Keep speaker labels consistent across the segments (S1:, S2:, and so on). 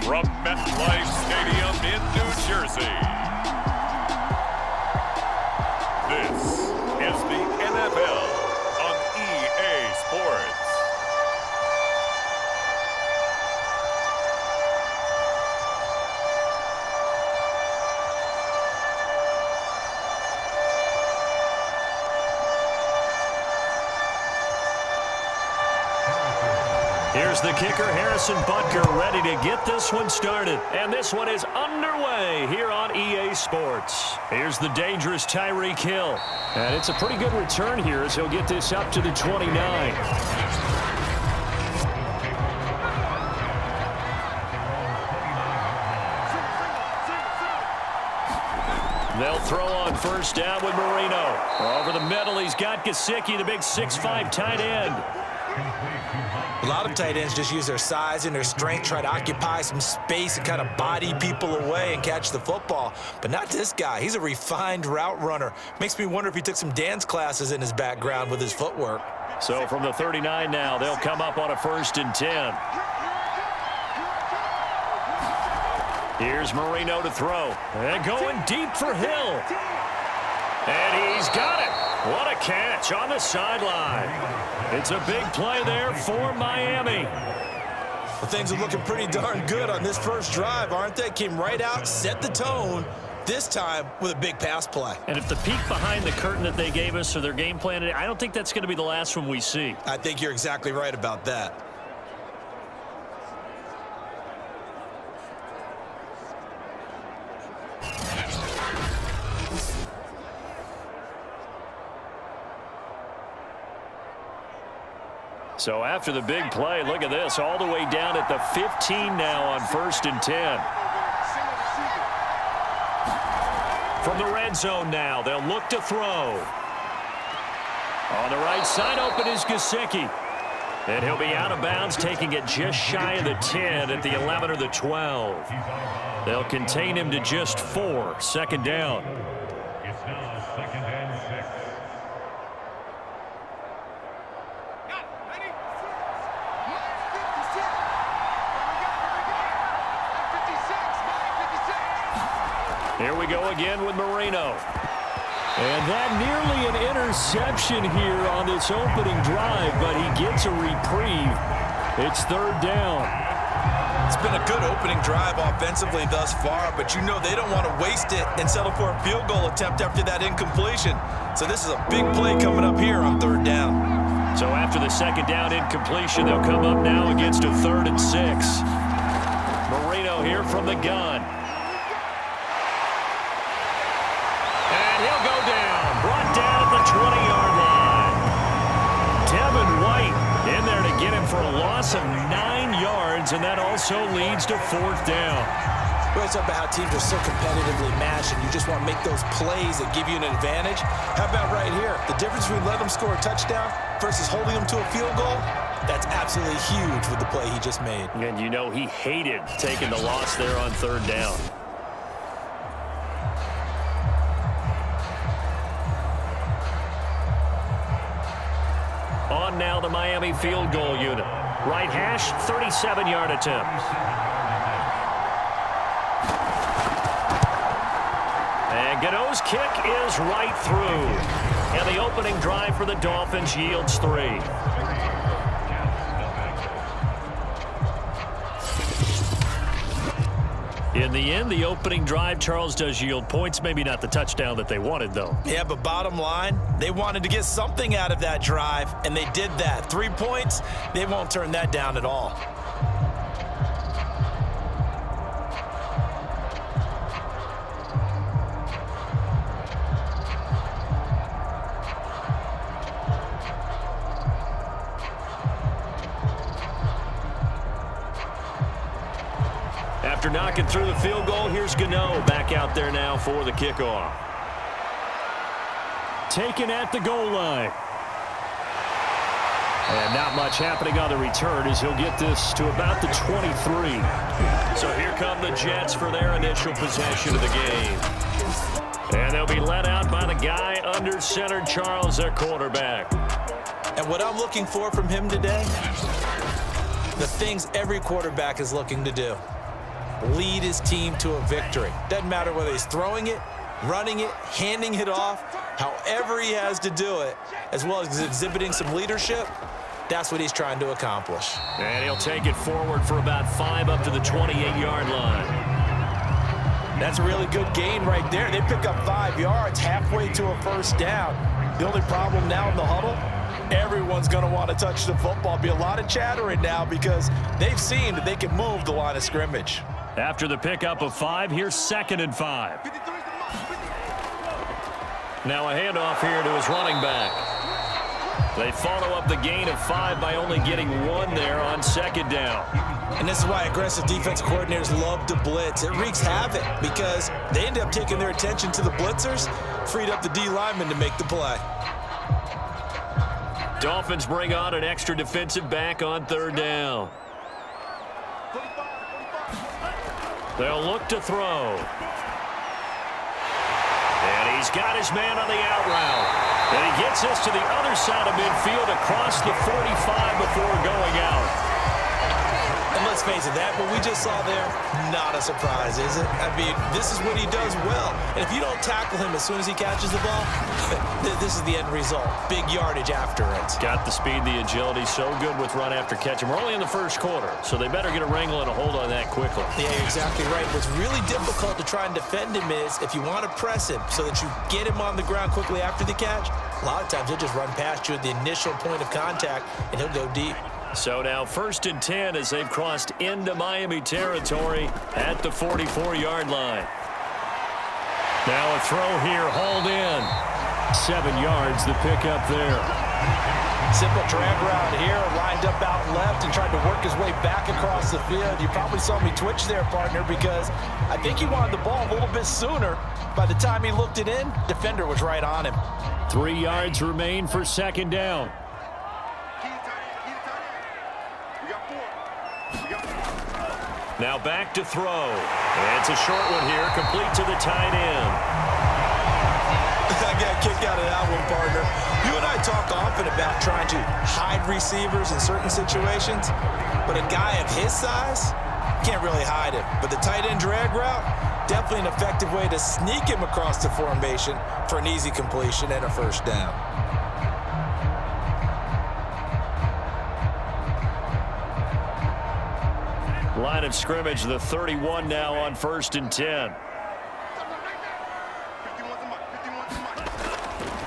S1: from MetLife Stadium in New Jersey. This is the NFL on EA Sports.
S2: Here's the kicker, Harrison Butker, ready to get this one started. And this one is underway here on EA Sports. Here's the dangerous Tyreek Hill. And it's a pretty good return here as he'll get this up to the 29. They'll throw on first down with Marino. Over the middle, he's got Gesicki, the big 6'5" tight end.
S3: A lot of tight ends just use their size and their strength, try to occupy some space and kind of body people away and catch the football. But not this guy. He's a refined route runner. Makes me wonder if he took some dance classes in his background with his footwork.
S2: So from the 39 now, they'll come up on a 1st and 10. Here's Marino to throw. And going deep for Hill. And he's got it. What a catch on the sideline. It's a big play there for Miami.
S3: Well, things are looking pretty darn good on this first drive, aren't they? Came right out, set the tone, this time with a big pass play.
S2: And if the peek behind the curtain that they gave us or their game plan, I don't think that's going to be the last one we see.
S3: I think you're exactly right about that.
S2: So after the big play, look at this, all the way down at the 15 now on 1st and 10. From the red zone now, they'll look to throw. On the right side, open is Gesicki. And he'll be out of bounds, taking it just shy of the 10 at the 11 or the 12. They'll contain him to just 4, 2nd down.
S4: It's now 2nd and 6.
S2: Here we go again with Marino. And that nearly an interception here on this opening drive, but he gets a reprieve. It's 3rd down.
S3: It's been a good opening drive offensively thus far, but you know they don't want to waste it and settle for a field goal attempt after that incompletion. So this is a big play coming up here on 3rd down.
S2: So after the 2nd down incompletion, they'll come up now against a 3rd and 6. Marino here from the gun. He'll go down, brought down at the 20-yard line. Devin White in there to get him for a loss of 9 yards, and that also leads to 4th down.
S3: We always talk about how teams are so competitively matched, and you just want to make those plays that give you an advantage. How about right here? The difference between letting them score a touchdown versus holding them to a field goal, that's absolutely huge with the play he just made.
S2: And you know he hated taking the loss there on 3rd down. On now the Miami field goal unit. Right hash, 37-yard attempt. And Gano's kick is right through. And the opening drive for the Dolphins yields 3. In the end, the opening drive, Charles, does yield points. Maybe not the touchdown that they wanted, though.
S3: Yeah, but bottom line, they wanted to get something out of that drive, and they did that. 3 points, they won't turn that down at all.
S2: After knocking through the field goal, here's Gano back out there now for the kickoff. Taken at the goal line. And not much happening on the return as he'll get this to about the 23. So here come the Jets for their initial possession of the game. And they'll be led out by the guy under center, Charles, their quarterback.
S3: And what I'm looking for from him today, the things every quarterback is looking to do. lead his team to a victory. Doesn't matter whether he's throwing it, running it, handing it off, however he has to do it, as well as exhibiting some leadership, that's what he's trying to accomplish.
S2: And he'll take it forward for about 5 up to the 28-yard line.
S3: That's a really good gain right there. They pick up 5 yards halfway to a first down. The only problem now in the huddle, everyone's going to want to touch the football. Be a lot of chattering now because they've seen that they can move the line of scrimmage.
S2: After the pickup of 5, here's 2nd and 5. Now a handoff here to his running back. They follow up the gain of 5 by only getting 1 there on 2nd down.
S3: And this is why aggressive defense coordinators love to blitz. It wreaks havoc because they end up taking their attention to the blitzers, freed up the D lineman to make the play.
S2: Dolphins bring on an extra defensive back on 3rd down. They'll look to throw. And he's got his man on the out route. And he gets this to the other side of midfield across the 45 before going out.
S3: And let's face it, that what we just saw there, not a surprise, is it? I mean, this is what he does well. And if you don't tackle him as soon as he catches the ball, this is the end result. Big yardage after it.
S2: Got the speed, the agility, so good with run after catch. And we're only in the first quarter, so they better get a wrangle and a hold on that quickly.
S3: Yeah, you're exactly right. What's really difficult to try and defend him is if you want to press him so that you get him on the ground quickly after the catch, a lot of times he'll just run past you at the initial point of contact, and he'll go deep.
S2: So now 1st and 10 as they've crossed into Miami territory at the 44-yard line. Now a throw here, hauled in. 7 yards, the pickup there.
S3: Simple drag route here, lined up out left and tried to work his way back across the field. You probably saw me twitch there, partner, because I think he wanted the ball a little bit sooner. By the time he looked it in, defender was right on him.
S2: 3 yards remain for 2nd down. Now back to throw. And it's a short one here, complete to the tight end.
S3: I got kicked out of that one, partner. You and I talk often about trying to hide receivers in certain situations, but a guy of his size can't really hide him. But the tight end drag route, definitely an effective way to sneak him across the formation for an easy completion and a first down.
S2: Line of scrimmage, the 31 now on 1st and 10.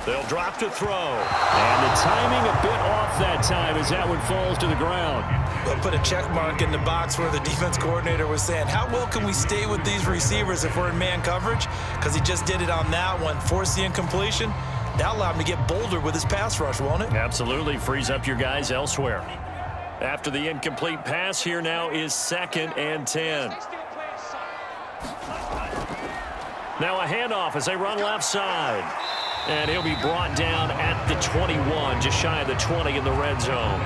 S2: They'll drop to throw. And the timing a bit off that time as that one falls to the ground.
S3: They'll put a check mark in the box where the defense coordinator was saying, how well can we stay with these receivers if we're in man coverage? Because he just did it on that one, forced the incompletion. That allowed him to get bolder with his pass rush, won't it?
S2: Absolutely, frees up your guys elsewhere. After the incomplete pass, here now is 2nd and 10. Now a handoff as they run left side. And he'll be brought down at the 21, just shy of the 20 in the red zone.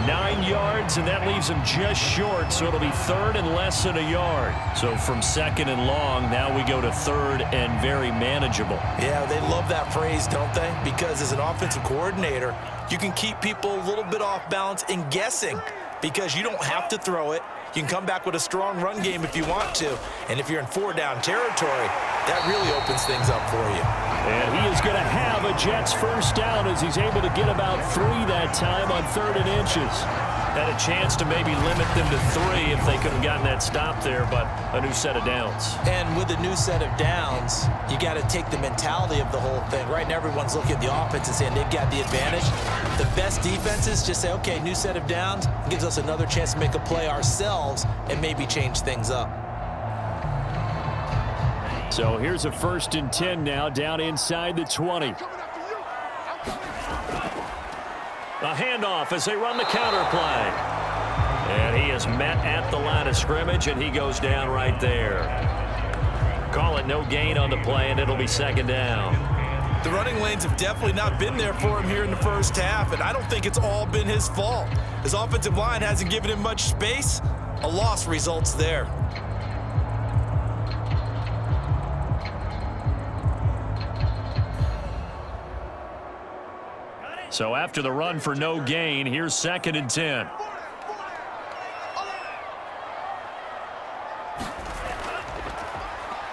S2: 9 yards, and that leaves him just short, so it'll be 3rd and less than a yard. So from 2nd and long, now we go to 3rd and very manageable.
S3: Yeah, they love that phrase, don't they? Because as an offensive coordinator, you can keep people a little bit off balance and guessing because you don't have to throw it. You can come back with a strong run game if you want to. And if you're in 4-down territory, that really opens things up for you.
S2: And he is going to have a Jets first down as he's able to get about 3 that time on 3rd and inches. Had a chance to maybe limit them to 3 if they could have gotten that stop there, but a new set of downs.
S3: And with a new set of downs, you got to take the mentality of the whole thing. Right now, everyone's looking at the offense and saying they've got the advantage. The best defenses just say, okay, new set of downs, gives us another chance to make a play ourselves and maybe change things up.
S2: So here's a 1st and 10 now, down inside the 20. A handoff as they run the counter play. And he is met at the line of scrimmage, and he goes down right there. Call it no gain on the play, and it'll be 2nd down.
S3: The running lanes have definitely not been there for him here in the first half, and I don't think it's all been his fault. His offensive line hasn't given him much space. A loss results there.
S2: So after the run for no gain, here's 2nd and 10.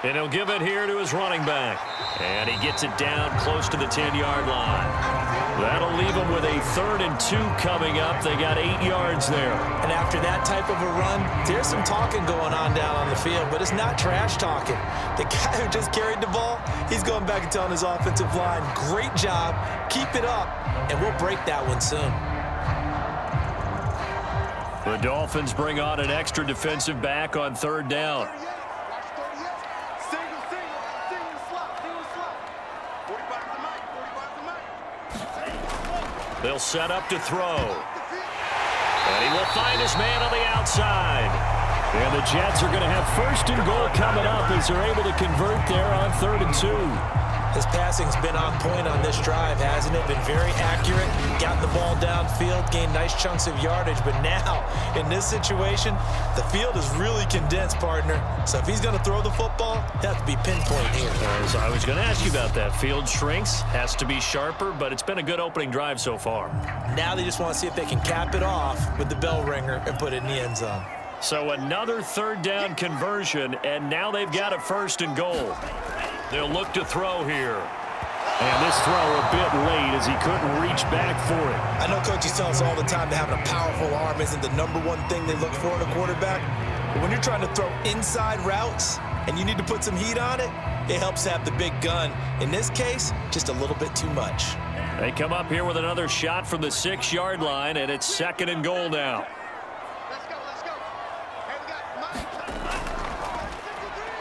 S2: And he'll give it here to his running back. And he gets it down close to the 10-yard line. That'll leave him with a 3rd and 2 coming up. They got 8 yards there.
S3: And after that type of a run, there's some talking going on down on the field, but it's not trash talking. The guy who just carried the ball, he's going back and telling his offensive line, great job, keep it up, and we'll break that one soon.
S2: The Dolphins bring on an extra defensive back on 3rd down. They'll set up to throw. And he will find his man on the outside. And the Jets are going to have 1st and goal coming up as they're able to convert there on 3rd and 2.
S3: His passing's been on point on this drive, hasn't it? Been very accurate, got the ball downfield, gained nice chunks of yardage. But now, in this situation, the field is really condensed, partner. So if he's going to throw the football, he'll have to be pinpoint here.
S2: As I was going to ask you about that. Field shrinks, has to be sharper, but it's been a good opening drive so far.
S3: Now they just want to see if they can cap it off with the bell ringer and put it in the end zone.
S2: So another 3rd down conversion, and now they've got a 1st and goal. They'll look to throw here. And this throw a bit late as he couldn't reach back for it.
S3: I know coaches tell us all the time that having a powerful arm isn't the #1 thing they look for in a quarterback. But when you're trying to throw inside routes and you need to put some heat on it, it helps have the big gun. In this case, just a little bit too much.
S2: They come up here with another shot from the 6-yard line, and it's 2nd and goal now.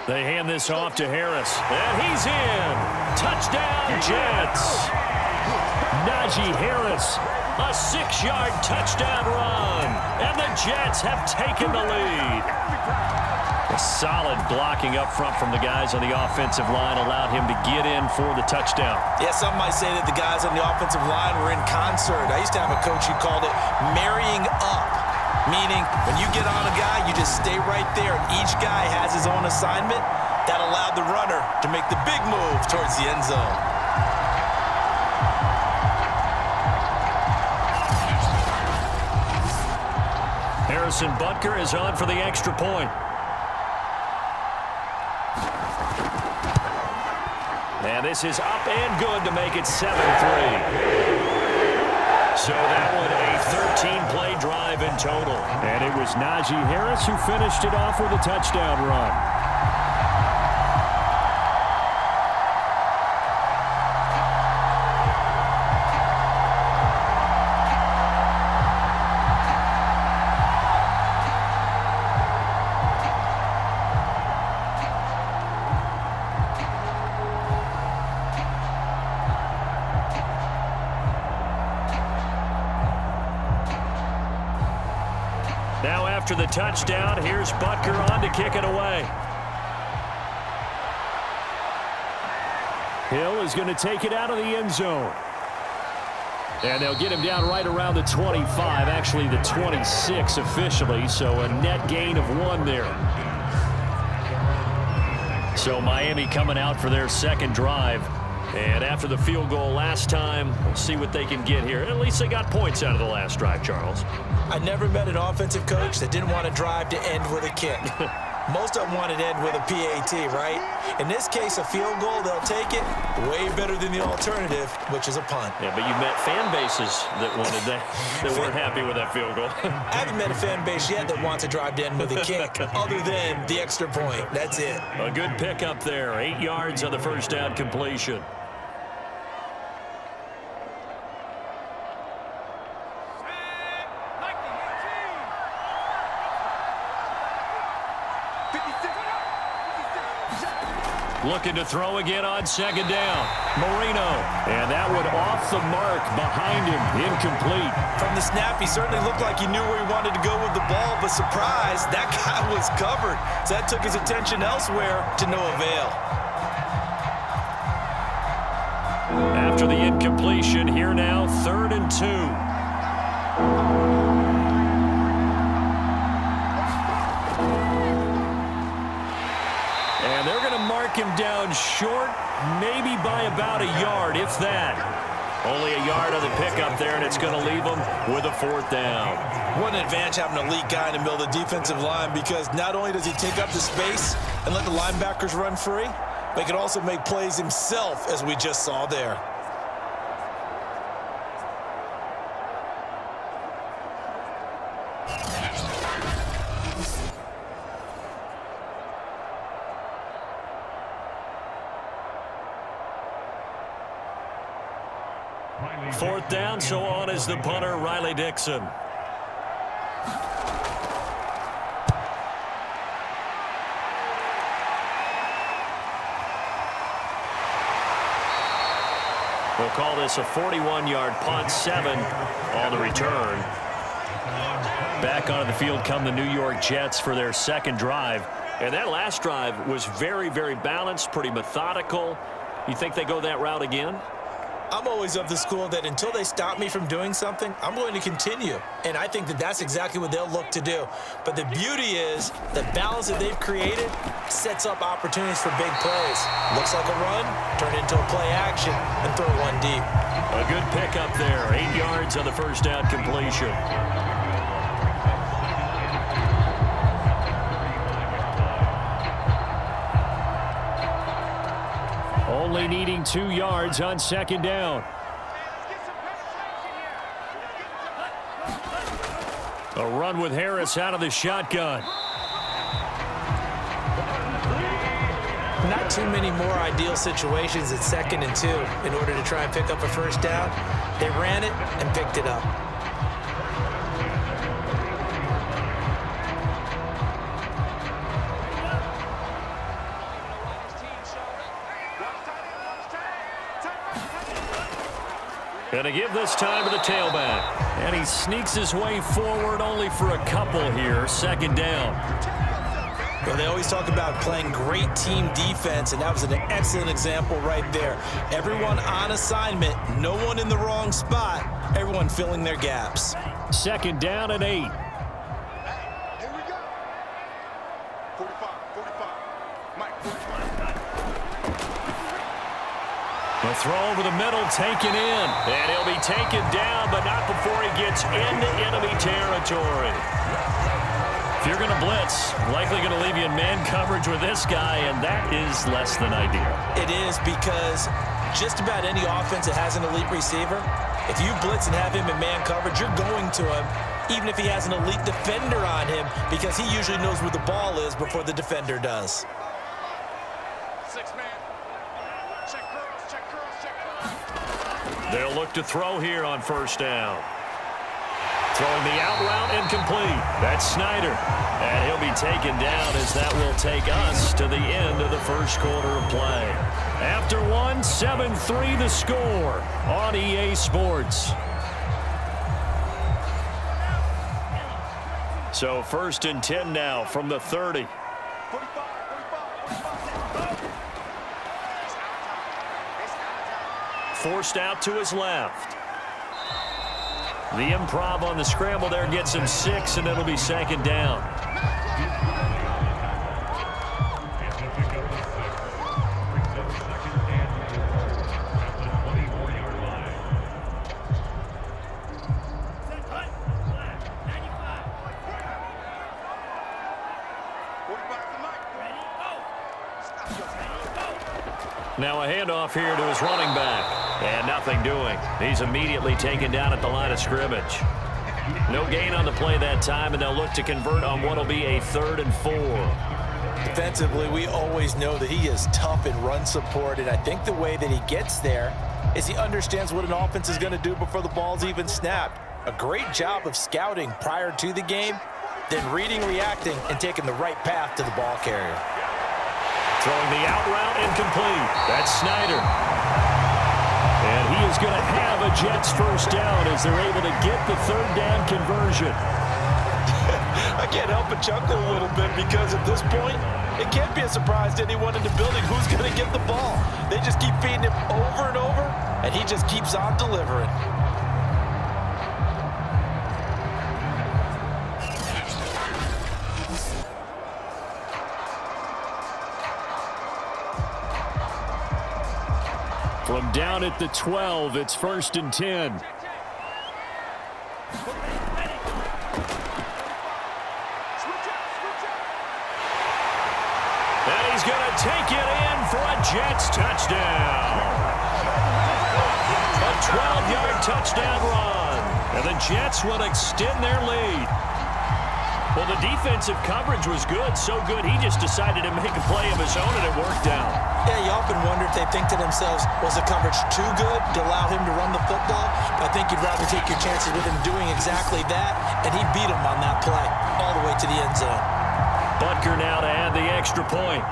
S2: They hand this off to Harris. And he's in. Touchdown, Jets. Najee Harris, a 6-yard touchdown run. And the Jets have taken the lead. A solid blocking up front from the guys on the offensive line allowed him to get in for the touchdown.
S3: Yeah, some might say that the guys on the offensive line were in concert. I used to have a coach who called it marrying up. Meaning, when you get on a guy, you just stay right there, and each guy has his own assignment. That allowed the runner to make the big move towards the end zone.
S2: Harrison Butker is on for the extra point. And this is up and good to make it 7-3. So that one a 13-play drive in total. And it was Najee Harris who finished it off with a touchdown run. Now after the touchdown, here's Butker on to kick it away. Hill is going to take it out of the end zone. And they'll get him down right around the 25, actually the 26 officially, so a net gain of 1 there. So Miami coming out for their 2nd drive. And after the field goal last time, we'll see what they can get here. At least they got points out of the last drive, Charles.
S3: I never met an offensive coach that didn't want to drive to end with a kick. Most of them wanted to end with a PAT, right? In this case, a field goal, they'll take it. Way better than the alternative, which is a punt.
S2: Yeah, but you met fan bases that wanted that weren't happy with that field goal.
S3: I haven't met a fan base yet that wants to drive to end with a kick, other than the extra point. That's it.
S2: A good pickup there. 8 yards on the 1st down completion. Looking to throw again on 2nd down. Marino. And that one off the mark behind him. Incomplete.
S3: From the snap, he certainly looked like he knew where he wanted to go with the ball, but surprise, that guy was covered. So that took his attention elsewhere to no avail.
S2: After the incompletion, here now, 3rd and 2. And they're going to mark him down short, maybe by about a yard, if that. Only a yard on the pickup there, and it's going to leave them with a 4th down.
S3: What an advantage having an elite guy in the middle of the defensive line, because not only does he take up the space and let the linebackers run free, but he can also make plays himself, as we just saw there.
S2: Fourth down, so on is the punter, Riley Dixon. We'll call this a 41-yard punt, 7 on the return. Back onto the field come the New York Jets for their second drive. And that last drive was very, very balanced, pretty methodical. You think they go that route again?
S3: I'm always of the school that until they stop me from doing something, I'm going to continue. And I think that that's exactly what they'll look to do. But the beauty is the balance that they've created sets up opportunities for big plays. Looks like a run, turn into a play action, and throw one deep.
S2: A good pickup there, 8 yards on the first down completion. Only needing 2 yards on second down. A run with Harris out of the shotgun.
S3: Not too many more ideal situations at 2nd and 2 in order to try and pick up a first down. They ran it and picked it up.
S2: Going to give this time to the tailback. And he sneaks his way forward only for a couple here. Second down.
S3: Well, they always talk about playing great team defense, and that was an excellent example right there. Everyone on assignment, no one in the wrong spot, everyone filling their gaps.
S2: Second down and 8.
S5: Here we go. 45. Mike, 45.
S2: The throw over the middle, taken in. And he'll be taken down, but not before he gets into enemy territory. If you're going to blitz, likely going to leave you in man coverage with this guy, and that is less than ideal.
S3: It is, because just about any offense that has an elite receiver, if you blitz and have him in man coverage, you're going to him, even if he has an elite defender on him, because he usually knows where the ball is before the defender does.
S5: 6-man. Check curls, check curls, check curls.
S2: They'll look to throw here on first down. Throwing the out route incomplete. That's Snyder. And he'll be taken down as that will take us to the end of the first quarter of play. After one, 7-3 the score on EA Sports. So 1st and 10 now from the 30.
S5: 45.
S2: Forced out to his left. The improv on the scramble there gets him 6, and it'll be second down. Now a handoff here to his running back. And nothing doing. He's immediately taken down at the line of scrimmage. No gain on the play that time, and they'll look to convert on what will be a 3rd and 4.
S3: Defensively, we always know that he is tough in run support, and I think the way that he gets there is he understands what an offense is going to do before the ball's even snapped. A great job of scouting prior to the game, then reading, reacting, and taking the right path to the ball carrier.
S2: Throwing the out route incomplete. That's Snyder. And he is going to have a Jets first down as they're able to get the 3rd down conversion.
S3: I can't help but chuckle a little bit, because at this point, it can't be a surprise to anyone in the building who's going to get the ball. They just keep feeding him over and over, and he just keeps on delivering.
S2: From down at the 12, it's 1st and 10. And he's going to take it in for a Jets touchdown. A 12-yard touchdown run. And the Jets will extend their lead. Well, the defensive coverage was good, so good he just decided to make a play of his own, and it worked out.
S3: Yeah, you often wonder if they think to themselves, was the coverage too good to allow him to run the football? I think you'd rather take your chances with him doing exactly that, and he beat him on that play all the way to the end zone.
S2: Butker now to add the extra point.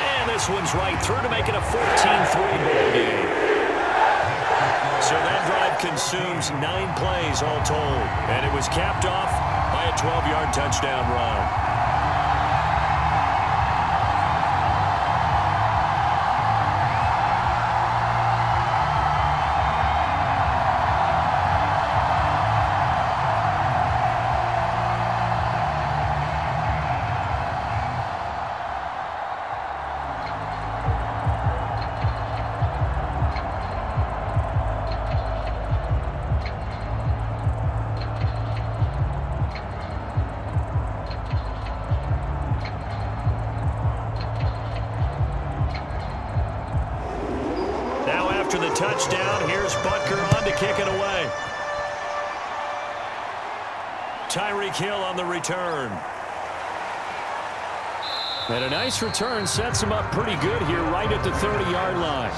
S2: And this one's right through to make it a 14-3 ball game. So that drive consumes 9 plays all told. And it was capped off by a 12-yard touchdown run. After the touchdown, here's Butker on to kick it away. Tyreek Hill on the return. And a nice return sets him up pretty good here right at the 30-yard line.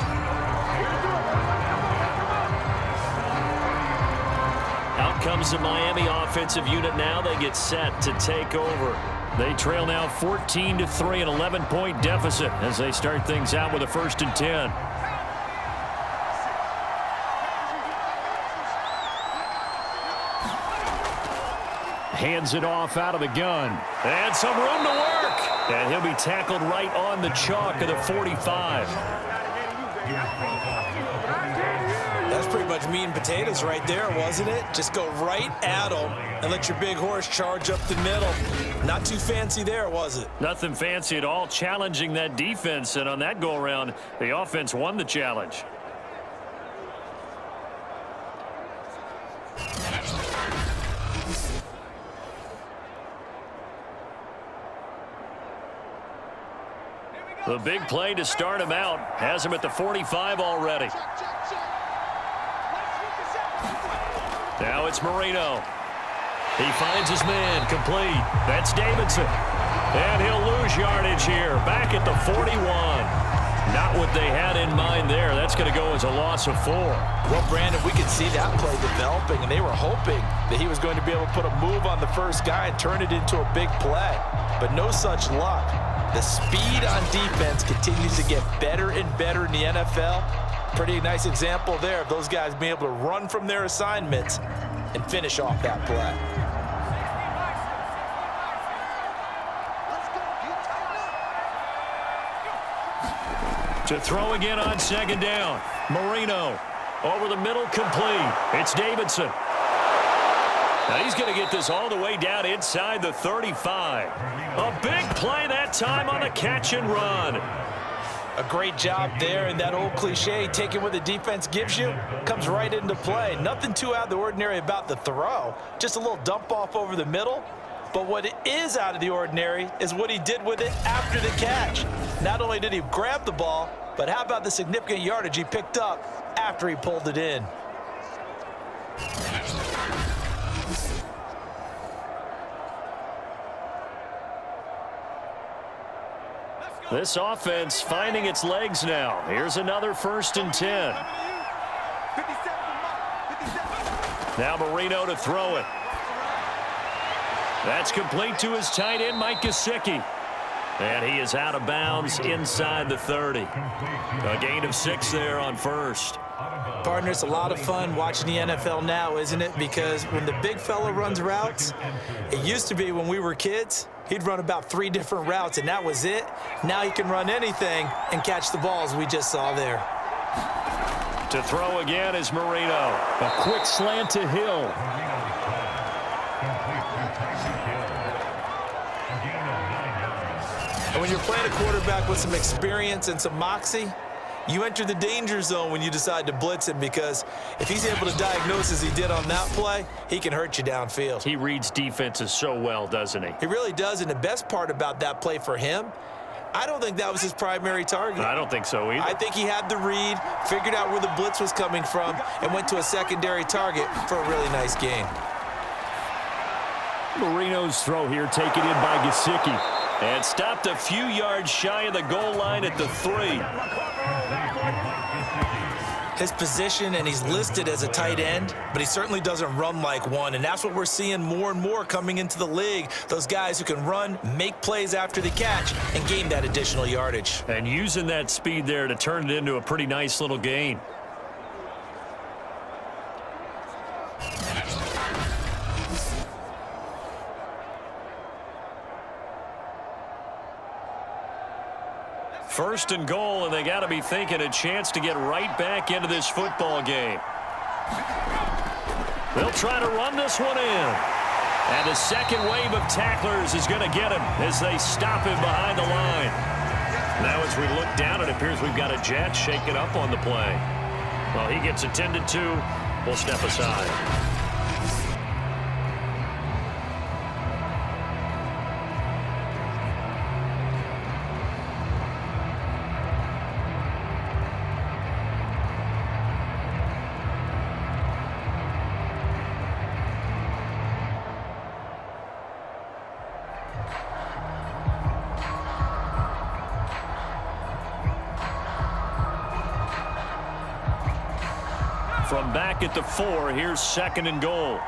S2: Out comes the Miami offensive unit now. They get set to take over. They trail now 14-3, an 11-point deficit as they start things out with a 1st and 10. Hands it off out of the gun. And some room to work. And he'll be tackled right on the chalk of the 45.
S3: That's pretty much meat and potatoes right there, wasn't it? Just go right at him and let your big horse charge up the middle. Not too fancy there, was it?
S2: Nothing fancy at all, challenging that defense. And on that go-around, the offense won the challenge. The big play to start him out has him at the 45 already. Now it's Marino. He finds his man, complete. That's Davidson. And he'll lose yardage here, back at the 41. Not what they had in mind there. That's going to go as a loss of 4.
S3: Well, Brandon, we could see that play developing, and they were hoping that he was going to be able to put a move on the first guy and turn it into a big play. But no such luck. The speed on defense continues to get better and better in the NFL. Pretty nice example there of those guys being able to run from their assignments and finish off that play.
S2: To throw again on 2nd down. Marino over the middle, complete. It's Davidson. Now he's going to get this all the way down inside the 35. A big play that time on the catch and run.
S3: A great job there, and that old cliche, taking what the defense gives you, comes right into play. Nothing too out of the ordinary about the throw. Just a little dump off over the middle. But what is out of the ordinary is what he did with it after the catch. Not only did he grab the ball, but how about the significant yardage he picked up after he pulled it in?
S2: This offense finding its legs now. Here's another 1st and 10. Now Marino to throw it. That's complete to his tight end, Mike Gesicki. And he is out of bounds inside the 30. A gain of 6 there on 1st.
S3: Partner, it's a lot of fun watching the NFL now, isn't it? Because when the big fella runs routes, it used to be when we were kids, he'd run about 3 different routes, and that was it. Now he can run anything and catch the balls we just saw there.
S2: To throw again is Marino. A quick slant to Hill.
S3: And when you're playing a quarterback with some experience and some moxie, you enter the danger zone when you decide to blitz him, because if he's able to diagnose as he did on that play, he can hurt you downfield.
S2: He reads defenses so well, doesn't he?
S3: He really does, and the best part about that play for him, I don't think that was his primary target.
S2: I don't think so either.
S3: I think he had the read, figured out where the blitz was coming from, and went to a secondary target for a really nice gain.
S2: Marino's throw here taken in by Gesicki. And stopped a few yards shy of the goal line at the 3.
S3: His position, and he's listed as a tight end, but he certainly doesn't run like one, and that's what we're seeing more and more coming into the league. Those guys who can run, make plays after the catch, and gain that additional yardage.
S2: And using that speed there to turn it into a pretty nice little gain. First and goal, and they got to be thinking a chance to get right back into this football game. They'll try to run this one in. And the second wave of tacklers is going to get him as they stop him behind the line. Now as we look down, it appears we've got a Jet shaking up on the play. Well, he gets attended to. We'll step aside. From back at the 4, here's second and goal.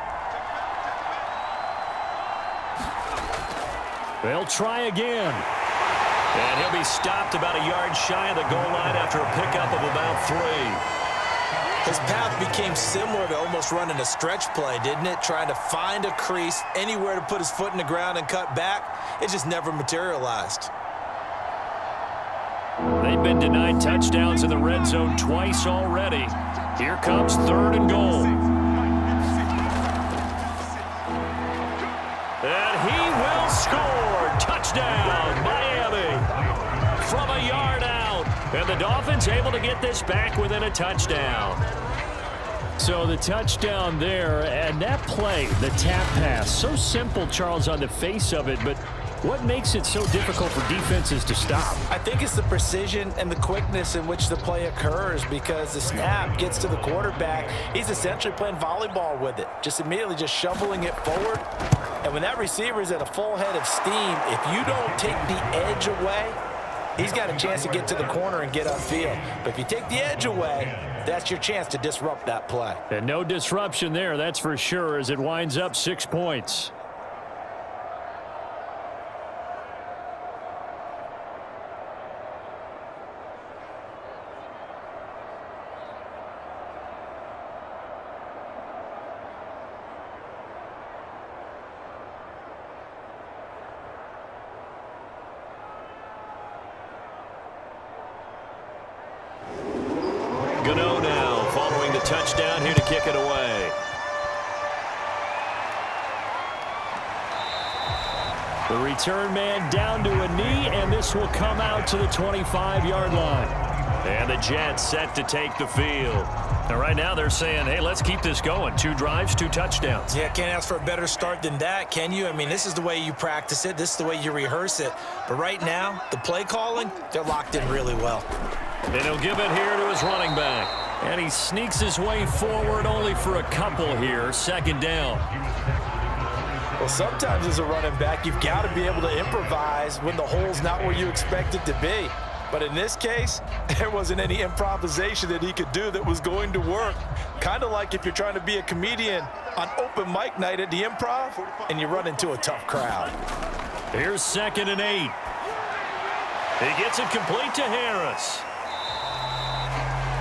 S2: They'll try again. And he'll be stopped about a yard shy of the goal line after a pickup of about 3.
S3: His path became similar to almost running a stretch play, didn't it? Trying to find a crease, anywhere to put his foot in the ground and cut back. It just never materialized.
S2: They've been denied touchdowns in the red zone twice already. Here comes third and goal. And he will score. Touchdown, Miami. From a yard out. And the Dolphins able to get this back within a touchdown. So the touchdown there, and that play, the tap pass, so simple, Charles, on the face of it, but what makes it so difficult for defenses to stop?
S3: I think it's the precision and the quickness in which the play occurs, because the snap gets to the quarterback. He's essentially playing volleyball with it, just immediately just shoveling it forward. And when that receiver is at a full head of steam, if you don't take the edge away, he's got a chance to get to the corner and get upfield. But if you take the edge away, that's your chance to disrupt that play.
S2: And no disruption there, that's for sure, as it winds up 6 points. Gano now following the touchdown here to kick it away. The return man down to a knee, and this will come out to the 25-yard line. And the Jets set to take the field. And right now they're saying, hey, let's keep this going. 2 drives, 2 touchdowns.
S3: Yeah, can't ask for a better start than that, can you? I mean, this is the way you practice it. This is the way you rehearse it. But right now, the play calling, they're locked in really well.
S2: And he'll give it here to his running back. And he sneaks his way forward only for a couple here. Second down.
S3: Well, sometimes as a running back, you've got to be able to improvise when the hole's not where you expect it to be. But in this case, there wasn't any improvisation that he could do that was going to work. Kind of like if you're trying to be a comedian on open mic night at the Improv and you run into a tough crowd.
S2: Here's 2nd and 8. He gets it complete to Harris.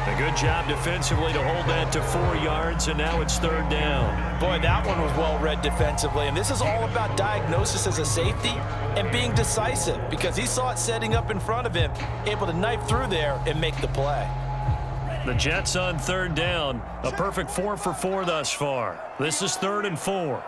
S2: A good job defensively to hold that to 4 yards, and now it's 3rd down.
S3: Boy, that one was well read defensively, and this is all about diagnosis as a safety and being decisive, because he saw it setting up in front of him, able to knife through there and make the play.
S2: The Jets on 3rd down, a perfect 4 for 4 thus far. This is 3rd and 4.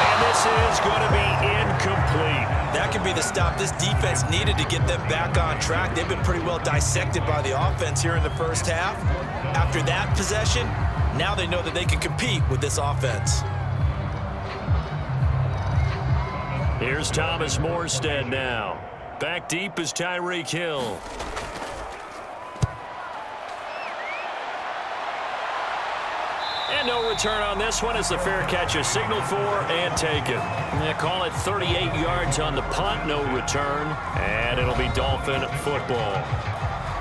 S2: And this is going to be incomplete.
S3: That could be the stop this defense needed to get them back on track. They've been pretty well dissected by the offense here in the first half. After that possession, now they know that they can compete with this offense.
S2: Here's Thomas Morstead now. Back deep is Tyreek Hill. And no return on this one as the fair catch is signaled for and taken. They call it 38 yards on the punt, no return, and it'll be Dolphin football.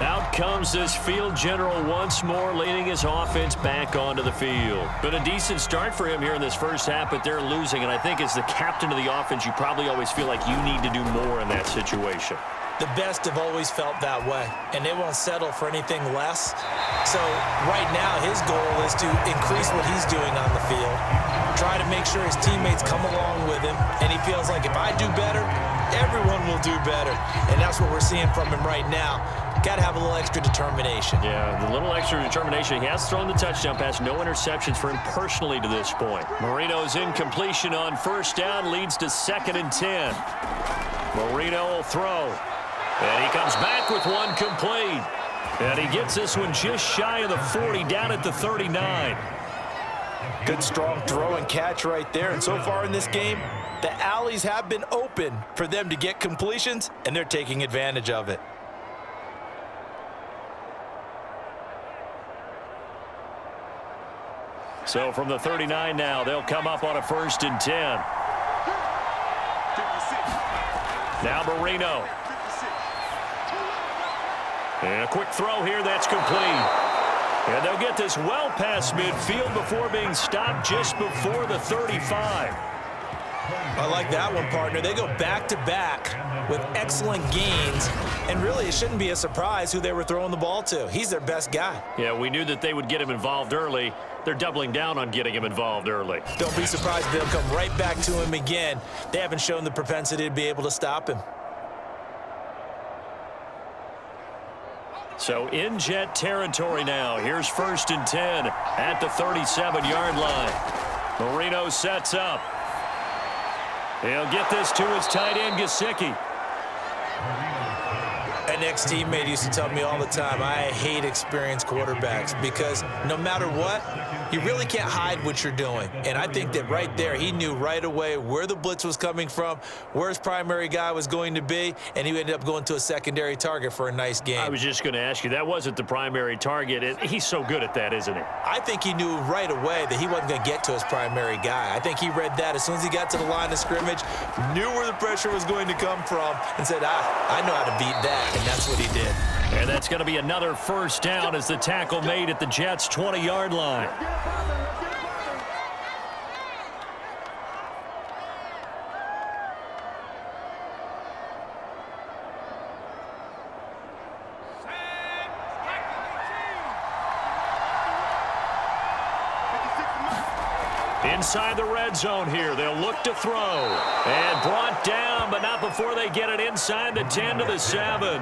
S2: Out comes this field general once more, leading his offense back onto the field. Been a decent start for him here in this first half, but they're losing, and I think as the captain of the offense, you probably always feel like you need to do more in that situation.
S3: The best have always felt that way, and they won't settle for anything less. So right now, his goal is to increase what he's doing on the field, try to make sure his teammates come along with him, and he feels like if I do better, everyone will do better. And that's what we're seeing from him right now. Got to have a little extra determination.
S2: Yeah, the little extra determination. He has thrown the touchdown pass. No interceptions for him personally to this point. Marino's incompletion on first down leads to 2nd and 10. Marino will throw. And he comes back with one complete. And he gets this one just shy of the 40, down at the 39.
S3: Good strong throw and catch right there. And so far in this game, the alleys have been open for them to get completions, and they're taking advantage of it.
S2: So from the 39 now, they'll come up on a 1st and 10. Now Marino. And a quick throw here, that's complete. And they'll get this well past midfield before being stopped just before the 35.
S3: I like that one, partner. They go back-to-back with excellent gains, and really it shouldn't be a surprise who they were throwing the ball to. He's their best guy.
S2: Yeah, we knew that they would get him involved early. They're doubling down on getting him involved early.
S3: Don't be surprised if they'll come right back to him again. They haven't shown the propensity to be able to stop him.
S2: So in jet territory now. Here's 1st and 10 at the 37-yard line. Marino sets up. He'll get this to his tight end, Gesicki.
S3: An ex-teammate used to tell me all the time, I hate experienced quarterbacks because no matter what, you really can't hide what you're doing. And I think that right there, he knew right away where the blitz was coming from, where his primary guy was going to be, and he ended up going to a secondary target for a nice game.
S2: I was just going to ask you, that wasn't the primary target. He's so good at that, isn't he?
S3: I think he knew right away that he wasn't going to get to his primary guy. I think he read that as soon as he got to the line of scrimmage, knew where the pressure was going to come from, and said, I know how to beat that. And that's what he did.
S2: And that's going to be another 1st down as the tackle made at the Jets' 20-yard line. Inside the red zone here, they'll look to throw. And brought down, but not before they get it inside the 10 to the 7.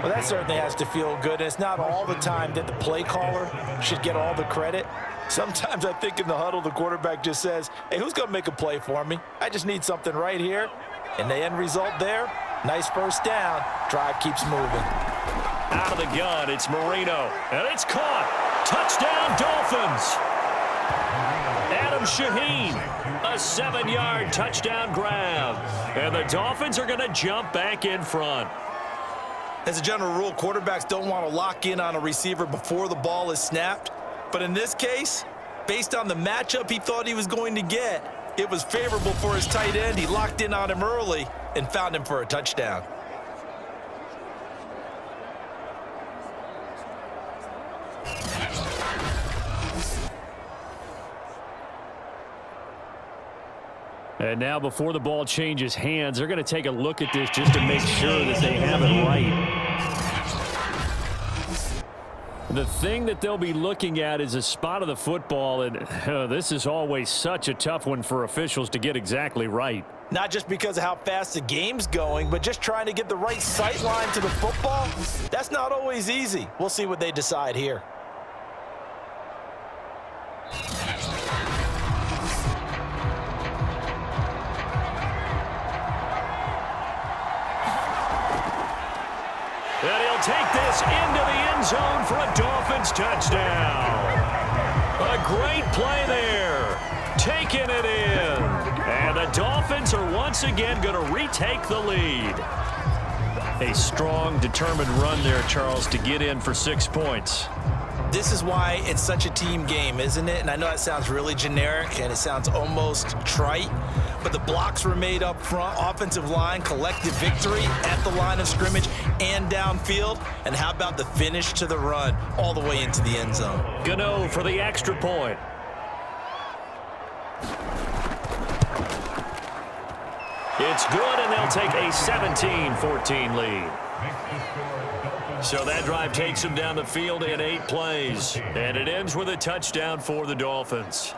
S3: Well, that certainly has to feel good. It's not all the time that the play caller should get all the credit. Sometimes I think in the huddle, the quarterback just says, hey, who's going to make a play for me? I just need something right here. And the end result there, nice 1st down. Drive keeps moving.
S2: Out of the gun, it's Marino. And it's caught. Touchdown, Dolphins. Adam Shaheen, a 7-yard touchdown grab. And the Dolphins are going to jump back in front.
S3: As a general rule, quarterbacks don't want to lock in on a receiver before the ball is snapped. But in this case, based on the matchup he thought he was going to get, it was favorable for his tight end. He locked in on him early and found him for a touchdown.
S2: And now before the ball changes hands, they're going to take a look at this just to make sure that they have it right. The thing that they'll be looking at is a spot of the football, and this is always such a tough one for officials to get exactly right.
S3: Not just because of how fast the game's going, but just trying to get the right sight line to the football. That's not always easy. We'll see what they decide here.
S2: take this into the end zone for a Dolphins touchdown. A great play there. Taking it in. And the Dolphins are once again going to retake the lead. A strong, determined run there, Charles, to get in for 6 points.
S3: This is why it's such a team game, isn't it? And I know that sounds really generic and it sounds almost trite, but the blocks were made up front, offensive line, collective victory at the line of scrimmage and downfield. And how about the finish to the run all the way into the end zone?
S2: Gano for the extra point. It's good, and they'll take a 17-14 lead. So that drive takes them down the field in 8 plays. And it ends with a touchdown for the Dolphins.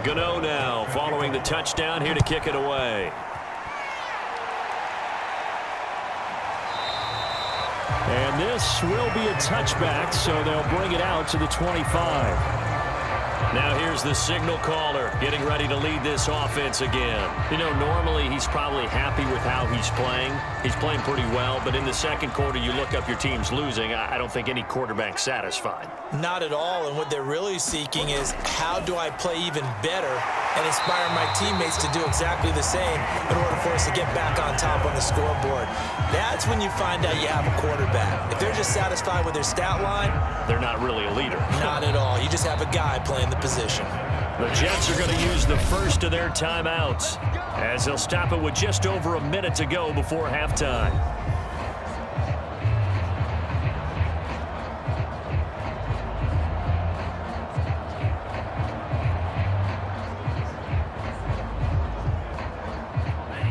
S2: Gano now following the touchdown here to kick it away. And this will be a touchback, so they'll bring it out to the 25. Now here's the signal caller getting ready to lead this offense again. You know, normally he's probably happy with how he's playing. He's playing pretty well, but in the second quarter you look up your team's losing. I don't think any quarterback's satisfied.
S3: Not at all, and what they're really seeking is how do I play even better and inspire my teammates to do exactly the same in order for us to get back on top on the scoreboard. That's when you find out you have a quarterback. If they're just satisfied with their stat line,
S2: they're not really a leader.
S3: Not at all. You just have a guy playing the position.
S2: The Jets are going to use the first of their timeouts as they'll stop it with just over a minute to go before halftime.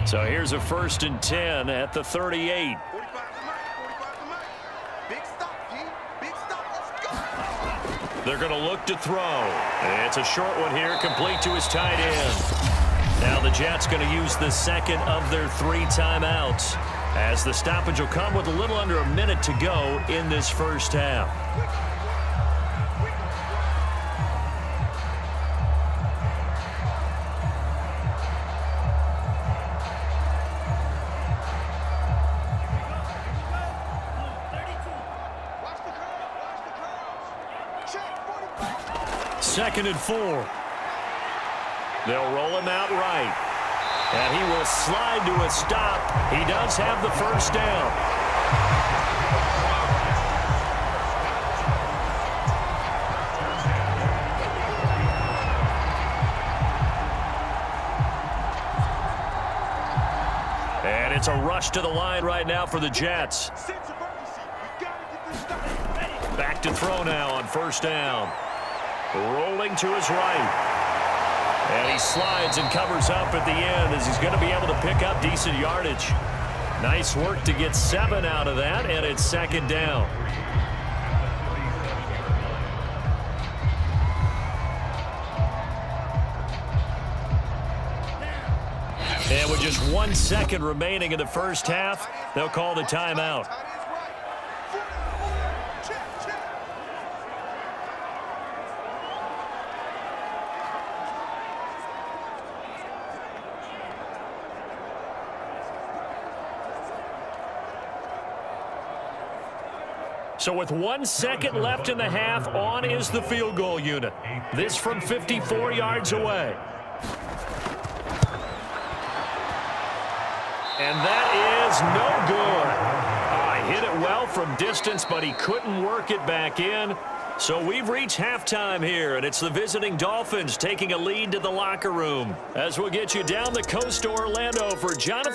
S2: So here's a 1st and 10 at the 38.
S5: 45 to Mike, 45 to Mike. Big stop, G. Big stop. Let's go.
S2: They're going to look to throw. It's a short one here, complete to his tight end. Now the Jets going to use the second of their 3 timeouts as the stoppage will come with a little under a minute to go in this first half. Second and 4. They'll roll him out right. And he will slide to a stop. He does have the first down. And it's a rush to the line right now for the Jets. Back to throw now on first down. Rolling to his right. And he slides and covers up at the end as he's going to be able to pick up decent yardage. Nice work to get 7 out of that, and it's second down. And with just 1 second remaining in the first half, they'll call the timeout. So with 1 second left in the half, on is the field goal unit. This from 54 yards away. And that is no good. Hit it well from distance, but he couldn't work it back in. So we've reached halftime here, and it's the visiting Dolphins taking a lead to the locker room. As we'll get you down the coast to Orlando for Jonathan.